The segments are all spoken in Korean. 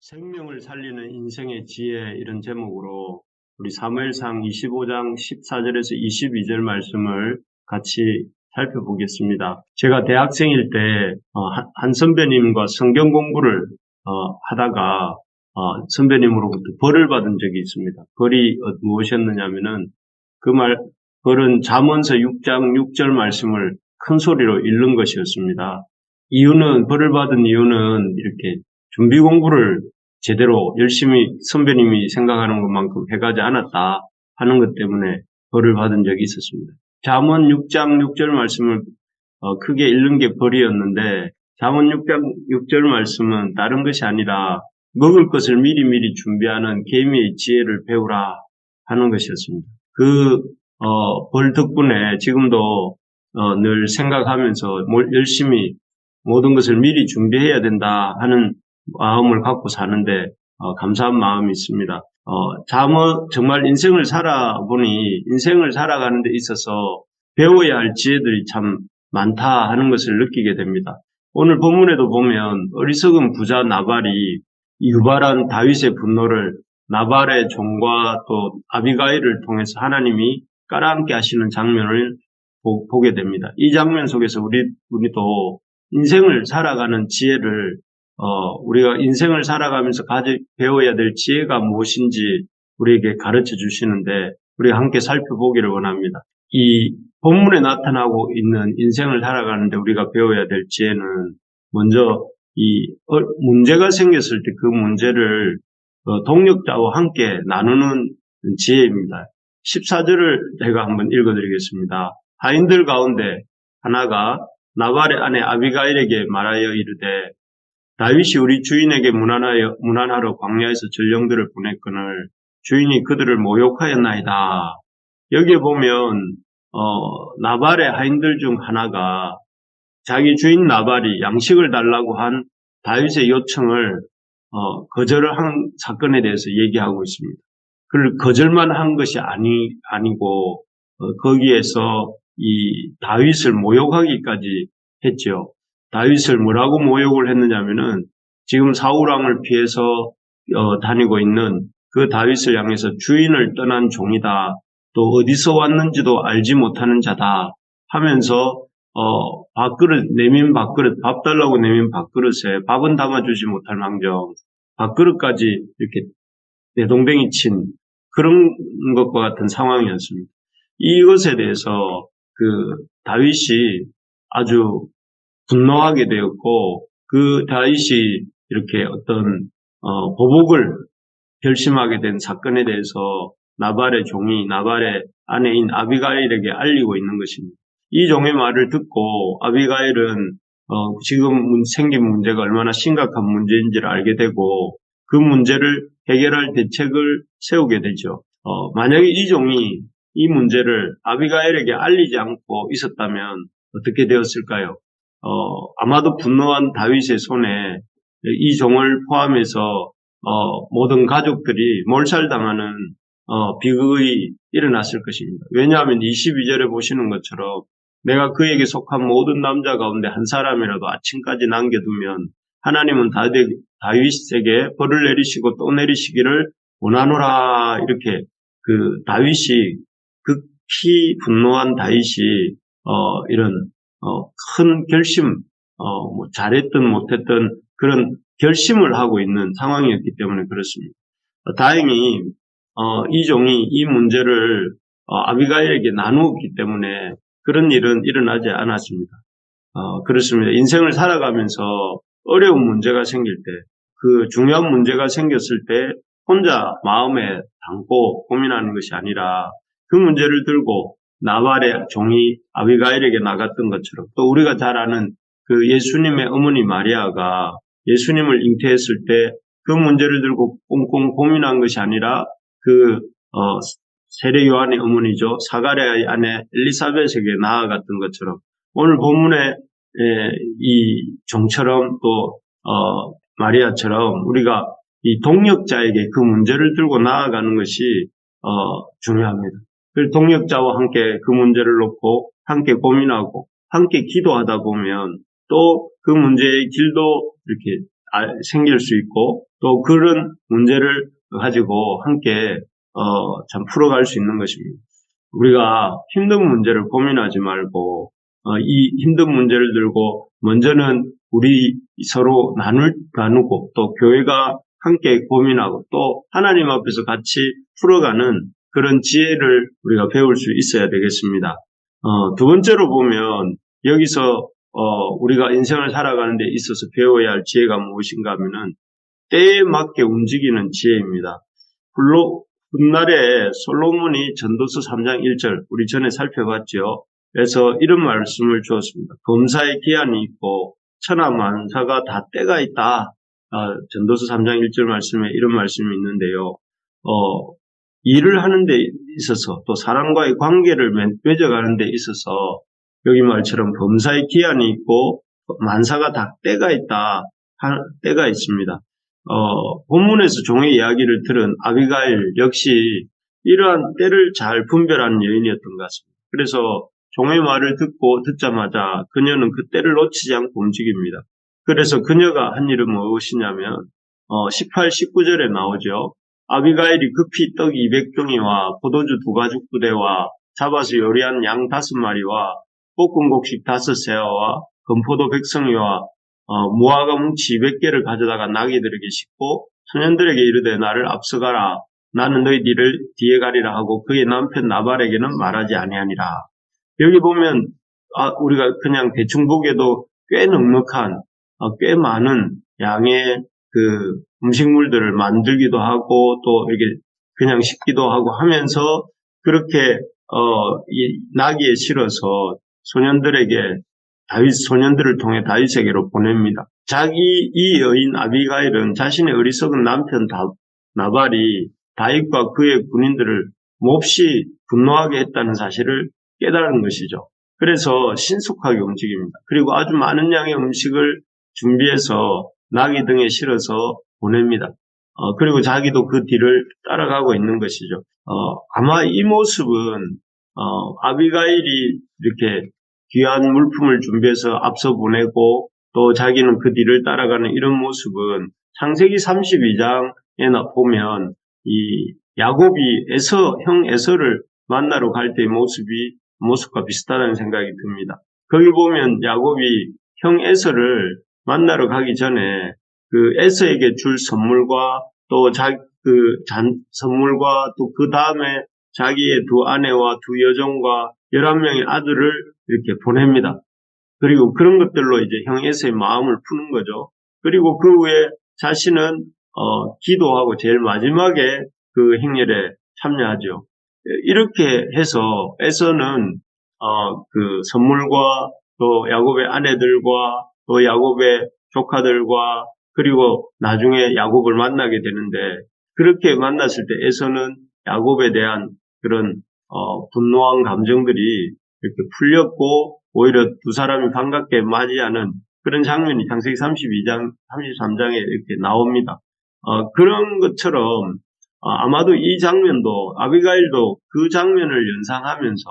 생명을 살리는 인생의 지혜 이런 제목으로 우리 사무엘상 25장 14절에서 22절 말씀을 같이 살펴보겠습니다. 제가 대학생일 때 한 선배님과 성경 공부를 하다가 선배님으로부터 벌을 받은 적이 있습니다. 벌이 무엇이었느냐면은 벌은 잠언서 6장 6절 말씀을 큰 소리로 읽는 것이었습니다. 벌을 받은 이유는 이렇게 준비 공부를 제대로 열심히 선배님이 생각하는 것만큼 해가지 않았다 하는 것 때문에 벌을 받은 적이 있었습니다. 잠언 6장 6절 말씀을 크게 읽는 게 벌이었는데 잠언 6장 6절 말씀은 다른 것이 아니라 먹을 것을 미리미리 준비하는 개미의 지혜를 배우라 하는 것이었습니다. 벌 덕분에 지금도 늘 생각하면서 열심히 모든 것을 미리 준비해야 된다 하는 마음을 갖고 사는데 감사한 마음이 있습니다. 정말 인생을 살아보니 인생을 살아가는 데 있어서 배워야 할 지혜들이 참 많다 하는 것을 느끼게 됩니다. 오늘 본문에도 보면 어리석은 부자 나발이 유발한 다윗의 분노를 나발의 종과 또 아비가일을 통해서 하나님이 깔아앉게 하시는 장면을 보게 됩니다. 이 장면 속에서 우리도 인생을 살아가는 지혜를 우리가 인생을 살아가면서 배워야 될 지혜가 무엇인지 우리에게 가르쳐 주시는데 우리가 함께 살펴보기를 원합니다. 이 본문에 나타나고 있는 인생을 살아가는데 우리가 배워야 될 지혜는 먼저 문제가 생겼을 때 그 문제를 동력자와 함께 나누는 지혜입니다. 14절을 제가 한번 읽어드리겠습니다. 하인들 가운데 하나가 나발의 아내 아비가일에게 말하여 이르되 다윗이 우리 주인에게 문안하러 광야에서 전령들을 보냈거늘 주인이 그들을 모욕하였나이다. 여기에 보면 나발의 하인들 중 하나가 자기 주인 나발이 양식을 달라고 한 다윗의 요청을 거절을 한 사건에 대해서 얘기하고 있습니다. 그를 거절만 한 것이 아니고 거기에서 이 다윗을 모욕하기까지 했죠. 다윗을 뭐라고 모욕을 했느냐면은 지금 사울왕을 피해서 다니고 있는 그 다윗을 향해서 주인을 떠난 종이다. 또 어디서 왔는지도 알지 못하는 자다 하면서 내민 밥그릇, 밥 달라고 내민 밥그릇에 밥은 담아주지 못할 망정 밥그릇까지 이렇게 내동댕이 친 그런 것과 같은 상황이었습니다. 이것에 대해서 다윗이 아주 분노하게 되었고 그 다윗이 이렇게 어떤 보복을 결심하게 된 사건에 대해서 나발의 종이 나발의 아내인 아비가일에게 알리고 있는 것입니다. 이 종의 말을 듣고 아비가일은 지금 생긴 문제가 얼마나 심각한 문제인지를 알게 되고 그 문제를 해결할 대책을 세우게 되죠. 만약에 이 종이 이 문제를 아비가일에게 알리지 않고 있었다면 어떻게 되었을까요? 아마도 분노한 다윗의 손에 이 종을 포함해서 모든 가족들이 몰살당하는 비극이 일어났을 것입니다. 왜냐하면 22절에 보시는 것처럼 내가 그에게 속한 모든 남자 가운데 한 사람이라도 아침까지 남겨두면 하나님은 다윗에게 벌을 내리시고 또 내리시기를 원하노라. 이렇게 다윗이 극히 분노한 다윗이 이런 큰 결심, 잘했든 못했든 그런 결심을 하고 있는 상황이었기 때문에 그렇습니다. 다행히 이 종이 이 문제를 아비가일에게 나누었기 때문에 그런 일은 일어나지 않았습니다. 그렇습니다. 인생을 살아가면서 어려운 문제가 생길 때, 그 중요한 문제가 생겼을 때 혼자 마음에 담고 고민하는 것이 아니라 그 문제를 들고 나발의 종이 아비가일에게 나갔던 것처럼 또 우리가 잘 아는 그 예수님의 어머니 마리아가 예수님을 잉태했을 때 그 문제를 들고 꽁꽁 고민한 것이 아니라 세례 요한의 어머니죠. 사가랴의 아내 엘리사벳에게 나아갔던 것처럼 오늘 본문에 이 종처럼 또 마리아처럼 우리가 이 동역자에게 그 문제를 들고 나아가는 것이 중요합니다. 그 동역자와 함께 그 문제를 놓고 함께 고민하고 함께 기도하다 보면 또 그 문제의 길도 이렇게 생길 수 있고 또 그런 문제를 가지고 함께 참 풀어갈 수 있는 것입니다. 우리가 힘든 문제를 고민하지 말고 이 힘든 문제를 들고 먼저는 우리 서로 나누고 또 교회가 함께 고민하고 또 하나님 앞에서 같이 풀어가는 그런 지혜를 우리가 배울 수 있어야 되겠습니다. 두 번째로 보면 여기서 우리가 인생을 살아가는 데 있어서 배워야 할 지혜가 무엇인가 하면은 때에 맞게 움직이는 지혜입니다. 훗날에 솔로몬이 전도서 3장 1절 우리 전에 살펴봤죠. 그래서 이런 말씀을 주었습니다. 범사에 기한이 있고 천하만사가 다 때가 있다. 전도서 3장 1절 말씀에 이런 말씀이 있는데요. 일을 하는 데 있어서 또 사람과의 관계를 맺어가는 데 있어서 여기 말처럼 범사에 기한이 있고 만사가 다 때가 있다. 때가 있습니다. 본문에서 종의 이야기를 들은 아비가일 역시 이러한 때를 잘 분별하는 여인이었던 것 같습니다. 그래서 종의 말을 듣자마자 그녀는 그 때를 놓치지 않고 움직입니다. 그래서 그녀가 한 일은 무엇이냐면 18, 19절에 나오죠. 아비가일이 급히 떡 200종이와 포도주 2가죽 부대와 잡아서 요리한 양 5마리와 볶은 곡식 5세와와 건포도 100성이와 무화과 뭉치 200개를 가져다가 나귀들에게 싣고 소년들에게 이르되 나를 앞서가라. 나는 너희들을 뒤에 가리라 하고 그의 남편 나발에게는 말하지 아니하니라. 여기 보면 우리가 그냥 대충 보기에도 꽤 넉넉한 꽤 많은 양의 그 음식물들을 만들기도 하고 또 이렇게 그냥 싣기도 하고 하면서 그렇게 이 나귀에 실어서 소년들을 통해 다윗에게로 보냅니다. 이 여인 아비가일은 자신의 어리석은 남편 나발이 다윗과 그의 군인들을 몹시 분노하게 했다는 사실을 깨달은 것이죠. 그래서 신속하게 움직입니다. 그리고 아주 많은 양의 음식을 준비해서 나귀 등에 실어서 보냅니다. 그리고 자기도 그 뒤를 따라가고 있는 것이죠. 아마 이 모습은 아비가일이 이렇게 귀한 물품을 준비해서 앞서 보내고 또 자기는 그 뒤를 따라가는 이런 모습은 창세기 32장에 보면 이 야곱이 형 에서를 만나러 갈 때의 모습과 비슷하다는 생각이 듭니다. 거기 보면 야곱이 형 에서를 만나러 가기 전에 그 에서에게 줄 선물과 또 선물과 또 그 다음에 자기의 2 아내와 2 여종과 11명의 아들을 이렇게 보냅니다. 그리고 그런 것들로 이제 형 에서의 마음을 푸는 거죠. 그리고 그 후에 자신은 기도하고 제일 마지막에 그 행렬에 참여하죠. 이렇게 해서 에서는 그 선물과 또 야곱의 아내들과 또 야곱의 조카들과 그리고 나중에 야곱을 만나게 되는데 그렇게 만났을 때 에서는 야곱에 대한 그런 분노한 감정들이 이렇게 풀렸고 오히려 두 사람이 반갑게 맞이하는 그런 장면이 창세기 32장, 33장에 이렇게 나옵니다. 그런 것처럼 아마도 이 장면도 아비가일도 그 장면을 연상하면서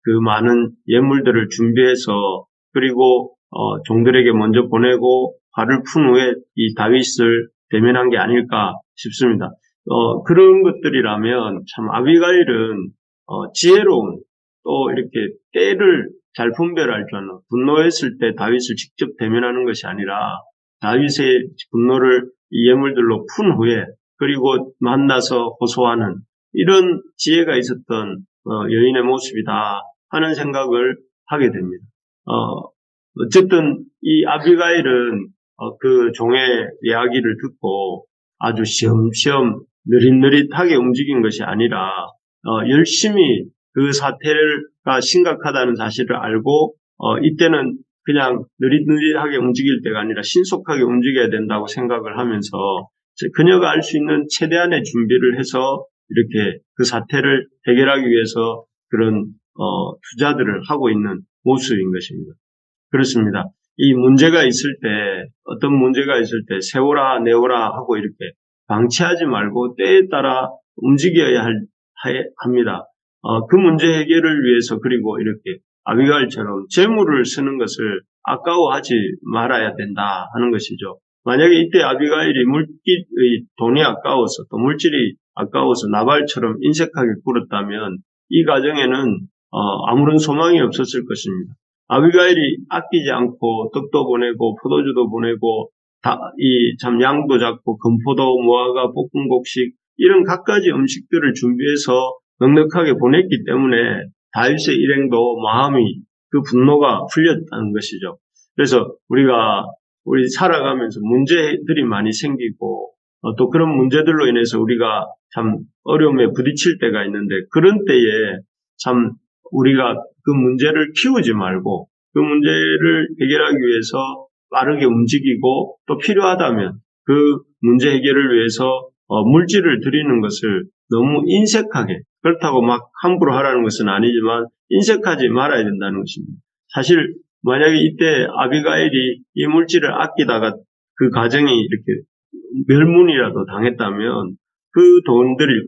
그 많은 예물들을 준비해서 그리고 종들에게 먼저 보내고 화를 푼 후에 이 다윗을 대면한 게 아닐까 싶습니다. 그런 것들이라면 참 아비가일은 지혜로운 또 이렇게 때를 잘 분별할 줄 아는 분노했을 때 다윗을 직접 대면하는 것이 아니라 다윗의 분노를 이 예물들로 푼 후에 그리고 만나서 호소하는 이런 지혜가 있었던 여인의 모습이다 하는 생각을 하게 됩니다. 어쨌든 이 아비가일은 그 종의 이야기를 듣고 아주 시험시험 느릿느릿하게 움직인 것이 아니라 열심히 그 사태가 심각하다는 사실을 알고 이때는 그냥 느릿느릿하게 움직일 때가 아니라 신속하게 움직여야 된다고 생각을 하면서 그녀가 할 수 있는 최대한의 준비를 해서 이렇게 그 사태를 해결하기 위해서 그런 투자들을 하고 있는 모습인 것입니다. 그렇습니다. 이 문제가 있을 때 어떤 문제가 있을 때 세워라 내오라 하고 이렇게 방치하지 말고 때에 따라 움직여야 합니다. 그 문제 해결을 위해서 그리고 이렇게 아비가일처럼 재물을 쓰는 것을 아까워하지 말아야 된다 하는 것이죠. 만약에 이때 아비가일이 돈이 아까워서 또 물질이 아까워서 나발처럼 인색하게 굴었다면 이 가정에는 아무런 소망이 없었을 것입니다. 아비가일이 아끼지 않고 떡도 보내고 포도주도 보내고 참 양도 잡고 금포도 무화과 볶음곡식 이런 갖가지 음식들을 준비해서 넉넉하게 보냈기 때문에 다윗의 일행도 그 분노가 풀렸다는 것이죠. 그래서 우리 살아가면서 문제들이 많이 생기고 또 그런 문제들로 인해서 우리가 참 어려움에 부딪힐 때가 있는데 그런 때에 참 우리가 그 문제를 키우지 말고 그 문제를 해결하기 위해서 빠르게 움직이고 또 필요하다면 그 문제 해결을 위해서 물질을 드리는 것을 너무 인색하게 그렇다고 막 함부로 하라는 것은 아니지만 인색하지 말아야 된다는 것입니다. 사실 만약에 이때 아비가일이 이 물질을 아끼다가 그 가정이 이렇게 멸문이라도 당했다면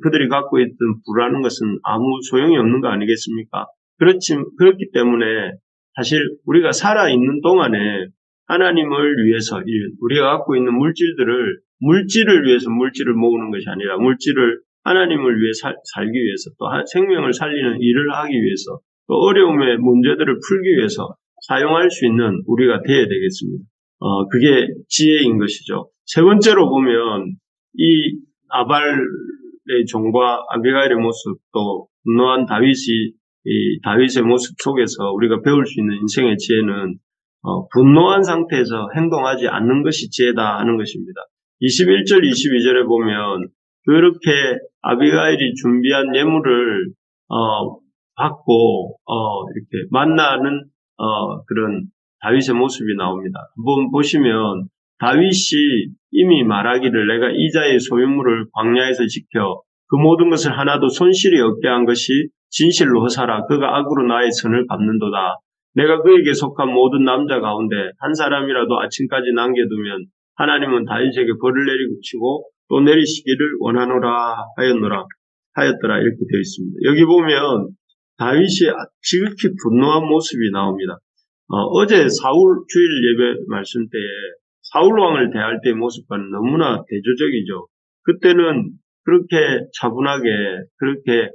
그들이 갖고 있던 부라는 것은 아무 소용이 없는 거 아니겠습니까? 그렇기 때문에 사실 우리가 살아있는 동안에 하나님을 위해서 우리가 갖고 있는 물질을 위해서 물질을 모으는 것이 아니라 물질을 하나님을 위해 살기 위해서 또 생명을 살리는 일을 하기 위해서 또 어려움의 문제들을 풀기 위해서 사용할 수 있는 우리가 되어야 되겠습니다. 그게 지혜인 것이죠. 세 번째로 보면 이 나발의 종과 아비가일의 모습 또 분노한 다윗의 모습 속에서 우리가 배울 수 있는 인생의 지혜는 분노한 상태에서 행동하지 않는 것이 지혜다 하는 것입니다. 21절, 22절에 보면 그렇게 아비가일이 준비한 예물을 받고 이렇게 만나는 그런 다윗의 모습이 나옵니다. 한번 보시면 다윗이 이미 말하기를 내가 이자의 소유물을 광야에서 지켜 그 모든 것을 하나도 손실이 없게 한 것이 진실로 허사라. 그가 악으로 나의 선을 갚는도다. 내가 그에게 속한 모든 남자 가운데 한 사람이라도 아침까지 남겨두면 하나님은 다윗에게 벌을 내리고 또 내리시기를 원하노라 하였더라. 이렇게 되어 있습니다. 여기 보면 다윗이 지극히 분노한 모습이 나옵니다. 어제 사울 주일 예배 말씀 때에 사울 왕을 대할 때의 모습과는 너무나 대조적이죠. 그때는 그렇게 차분하게 그렇게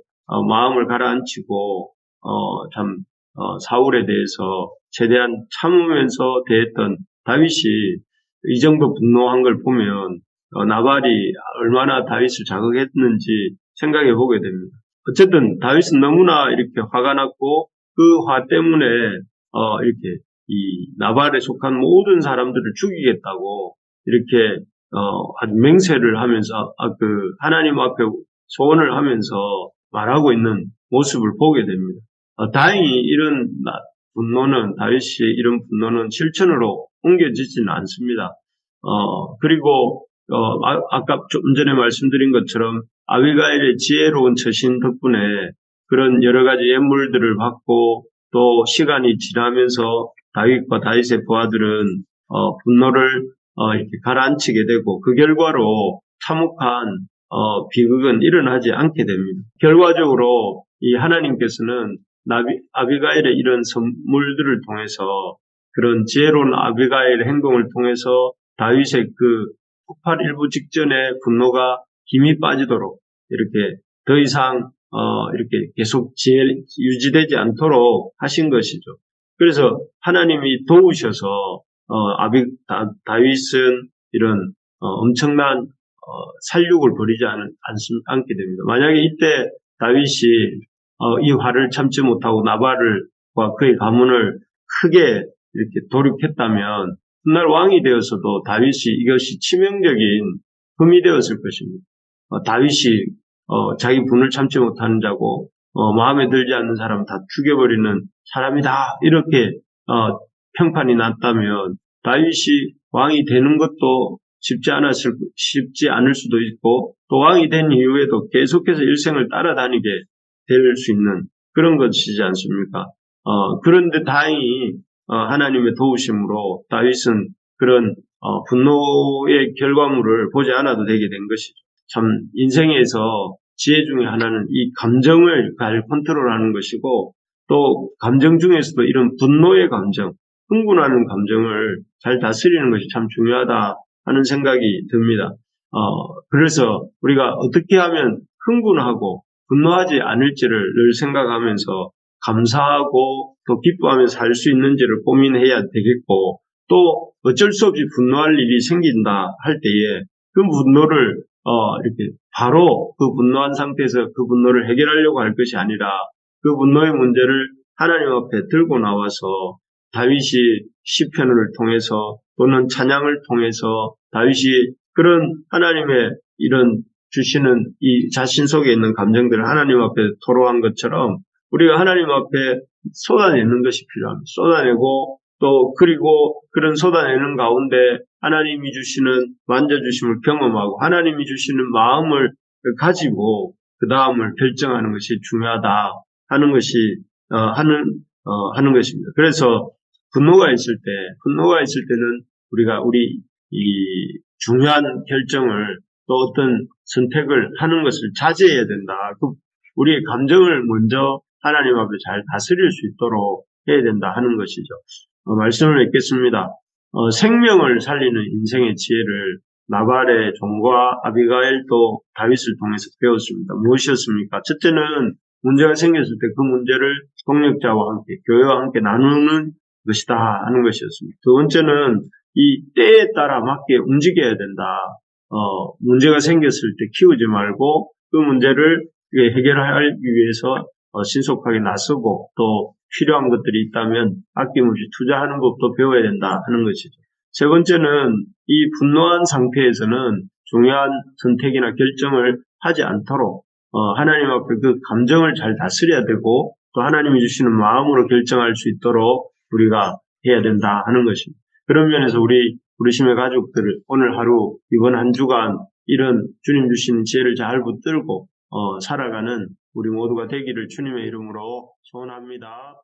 마음을 가라앉히고 사울에 대해서 최대한 참으면서 대했던 다윗이 이 정도 분노한 걸 보면 나발이 얼마나 다윗을 자극했는지 생각해 보게 됩니다. 어쨌든 다윗은 너무나 이렇게 화가 났고 그 화 때문에 이렇게 이 나발에 속한 모든 사람들을 죽이겠다고 이렇게 아주 맹세를 하면서 하나님 앞에 소원을 하면서 말하고 있는 모습을 보게 됩니다. 다행히 이런 다윗의 이런 분노는 실천으로 옮겨지지는 않습니다. 그리고 아까 좀 전에 말씀드린 것처럼 아비가일의 지혜로운 처신 덕분에 그런 여러 가지 예물들을 받고 또 시간이 지나면서 다윗과 다윗의 부하들은 분노를 이렇게 가라앉히게 되고 그 결과로 참혹한 비극은 일어나지 않게 됩니다. 결과적으로 이 하나님께서는 아비가일의 이런 선물들을 통해서 그런 지혜로운 아비가일의 행동을 통해서 다윗의 그 폭발 일부 직전에 분노가 힘이 빠지도록 이렇게 더 이상 이렇게 계속 유지되지 않도록 하신 것이죠. 그래서 하나님이 도우셔서 다윗은 이런 엄청난 살육을 벌이지 않게 됩니다. 만약에 이때 다윗이 이 화를 참지 못하고 나발과 그의 가문을 크게 이렇게 돌이켰다면 훗날 왕이 되어서도 다윗이 이것이 치명적인 흠이 되었을 것입니다. 다윗이 자기 분을 참지 못하는 자고 마음에 들지 않는 사람 다 죽여버리는 사람이다 이렇게 평판이 났다면 다윗이 왕이 되는 것도 쉽지 않을 수도 있고 또 왕이 된 이후에도 계속해서 일생을 따라다니게 될 수 있는 그런 것이지 않습니까? 그런데 다행히 하나님의 도우심으로 다윗은 그런 분노의 결과물을 보지 않아도 되게 된 것이죠. 참 인생에서 지혜 중에 하나는 이 감정을 잘 컨트롤하는 것이고 또 감정 중에서도 이런 분노의 감정, 흥분하는 감정을 잘 다스리는 것이 참 중요하다 하는 생각이 듭니다. 그래서 우리가 어떻게 하면 흥분하고 분노하지 않을지를 늘 생각하면서 감사하고 또 기뻐하면서 살 수 있는지를 고민해야 되겠고, 또 어쩔 수 없이 분노할 일이 생긴다 할 때에 그 분노를 이렇게 바로 그 분노한 상태에서 그 분노를 해결하려고 할 것이 아니라 그 분노의 문제를 하나님 앞에 들고 나와서 다윗이 시편을 통해서 또는 찬양을 통해서 다윗이 그런 하나님의 이런 주시는 이 자신 속에 있는 감정들을 하나님 앞에 토로한 것처럼 우리가 하나님 앞에 쏟아내는 것이 필요합니다. 쏟아내고 또 그리고 그런 쏟아내는 가운데 하나님이 주시는 만져주심을 경험하고 하나님이 주시는 마음을 가지고 그 다음을 결정하는 것이 중요하다 하는 것이 하는 것입니다. 그래서 분노가 있을 때는 우리가 우리 이 중요한 결정을 또 어떤 선택을 하는 것을 자제해야 된다. 우리의 감정을 먼저 하나님 앞에 잘 다스릴 수 있도록 해야 된다 하는 것이죠. 말씀을 읽겠습니다. 생명을 살리는 인생의 지혜를 나발의 종과 아비가일도 다윗을 통해서 배웠습니다. 무엇이었습니까? 첫째는 문제가 생겼을 때 그 문제를 동력자와 함께, 교회와 함께 나누는 것이다 하는 것이었습니다. 두 번째는 이 때에 따라 맞게 움직여야 된다. 문제가 생겼을 때 키우지 말고 그 문제를 해결하기 위해서 신속하게 나서고 또 필요한 것들이 있다면 아낌없이 투자하는 법도 배워야 된다 하는 것이죠. 세 번째는 이 분노한 상태에서는 중요한 선택이나 결정을 하지 않도록 하나님 앞에 그 감정을 잘 다스려야 되고 또 하나님이 주시는 마음으로 결정할 수 있도록 우리가 해야 된다 하는 것입니다. 그런 면에서 우리 부르심의 가족들을 오늘 하루 이번 한 주간 이런 주님 주신 지혜를 잘 붙들고 살아가는 우리 모두가 되기를 주님의 이름으로 소원합니다.